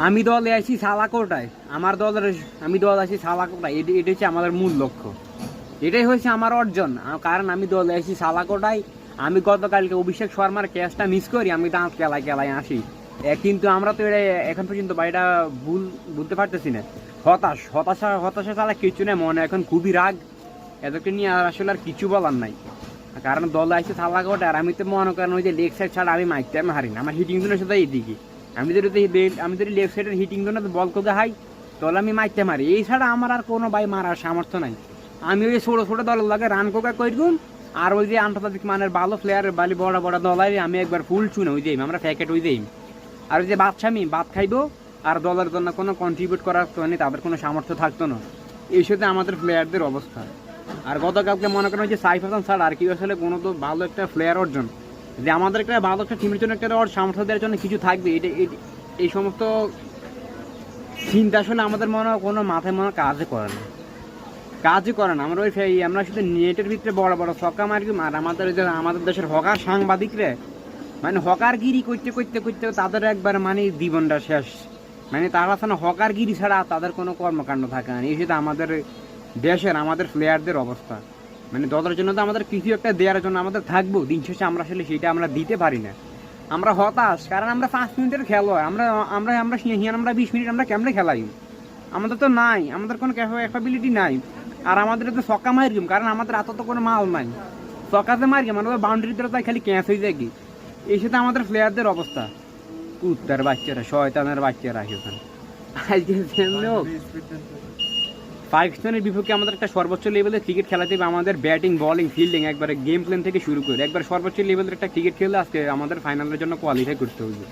আমি দলে আছি সালাকোটায়, আমার দলের আমি দল আছি সালাকোটায়, এটা হচ্ছে আমাদের মূল লক্ষ্য, এটাই হয়েছে আমার অর্জন। কারণ আমি দলে আছি সালাকোটায়। আমি গতকালকে অভিষেক শর্মার ক্যাচটা মিস করি, আমি দাঁত কেলায় কেলায় আসি। কিন্তু আমরা তো এটা এখন পর্যন্ত বাড়িটা বুঝতে পারতেছি না। হতাশা ছাড়া কিছু নেই মনে, এখন খুবই রাগ। এদেরকে নিয়ে আর আসলে আর কিছু বলার নাই। কারণ দলে আসছে সালাকোটায়, আর আমি তো মনে করেন ওই যে লেগ সাইড ছাড়া আমি মাইকতে আমি হারি না, আমার হিটিং জোনের সাথে এইদিকে। আমি যদি লেফট সাইডের হিটিং জোনে বল কোকে হাই, তাহলে আমি মারতে মারি। এই ছাড়া আমার আর কোনো ভাই মারার সামর্থ্য নাই। আমি ওই ছোটো ছোটো দলের লাগে রান কোকা করগুম, আর ওই যে আন্তর্জাতিক মানের ভালো প্লেয়ারের বালি বড় বড় দলাই আমি একবার ফুল চুনে ওই দিই, আমরা প্যাকেট ওই দিই। আর ওই যে বাদশামি ভাত খাইবো, আর দলের জন্য কোনো কন্ট্রিবিউট করার মানে তাদের কোনো সামর্থ্য থাকতো না। এই সাথে আমাদের প্লেয়ারদের অবস্থা। আর গতকালকে মনে করেন যে সাইফ হাসান স্যার আর কি আসলে কোনো তো ভালো একটা প্লেয়ার অর্জন, যে আমাদের একটা ভালো একটা টিমের জন্য একটা সামর্থ্য দেওয়ার জন্য কিছু থাকবে, এই সমস্ত চিন্তা আসলে আমাদের মনে হয় কোনো মাথায় মনে কাজই করে না। আমরা আমরা শুধু নেটের ভিতরে বড় বড় ছক্কা মারি। আর আমাদের দেশের হকার সাংবাদিকরা মানে হকারগিরি করতে করতে করতে তাদের একবার মানে জীবনটা শেষ। মানে তারা না হকারগিরি ছাড়া তাদের কোনো কর্মকাণ্ড থাকে না। এই সাথে আমাদের দেশের আমাদের প্লেয়ারদের অবস্থা, মানে দলের জন্য তো আমাদের কিছু একটা দেওয়ার জন্য আমাদের থাকবো, দিন শেষে আমরা আসলে সেটা আমরা দিতে পারি না। আমরা হতাশ, কারণ আমরা 5 মিনিটের খেলো, আমরা আমরা আমরা আমরা 20 মিনিট আমরা কেমনে খেলাই, আমাদের তো নাই, আমাদের কোনো ক্যাপাবিলিটি নাই। আর আমাদের তো ছক্কা মারি, কারণ আমাদের এত তো কোনো মাল নাই। ছক্কাতে মারি মানে বাউন্ডারিতে তাই খালি ক্যাচ হয়ে যায় কি। এই সাথে আমাদের প্লেয়ারদের অবস্থা, কুত্তার বাচ্চারা, শয়তানের বাচ্চারা এখানে আজকে পাকিস্তানের বিপক্ষে আমাদের একটা সর্বোচ্চ লেভেলের ক্রিকেট খেলাতে হবে। আমাদের ব্যাটিং বলিং ফিল্ডিং একবারে গেম প্ল্যান থেকে শুরু করে একবার সর্বোচ্চ লেভেলের একটা ক্রিকেট খেলে আজকে আমাদের ফাইনালের জন্য কোয়ালিফাই করতে হবে।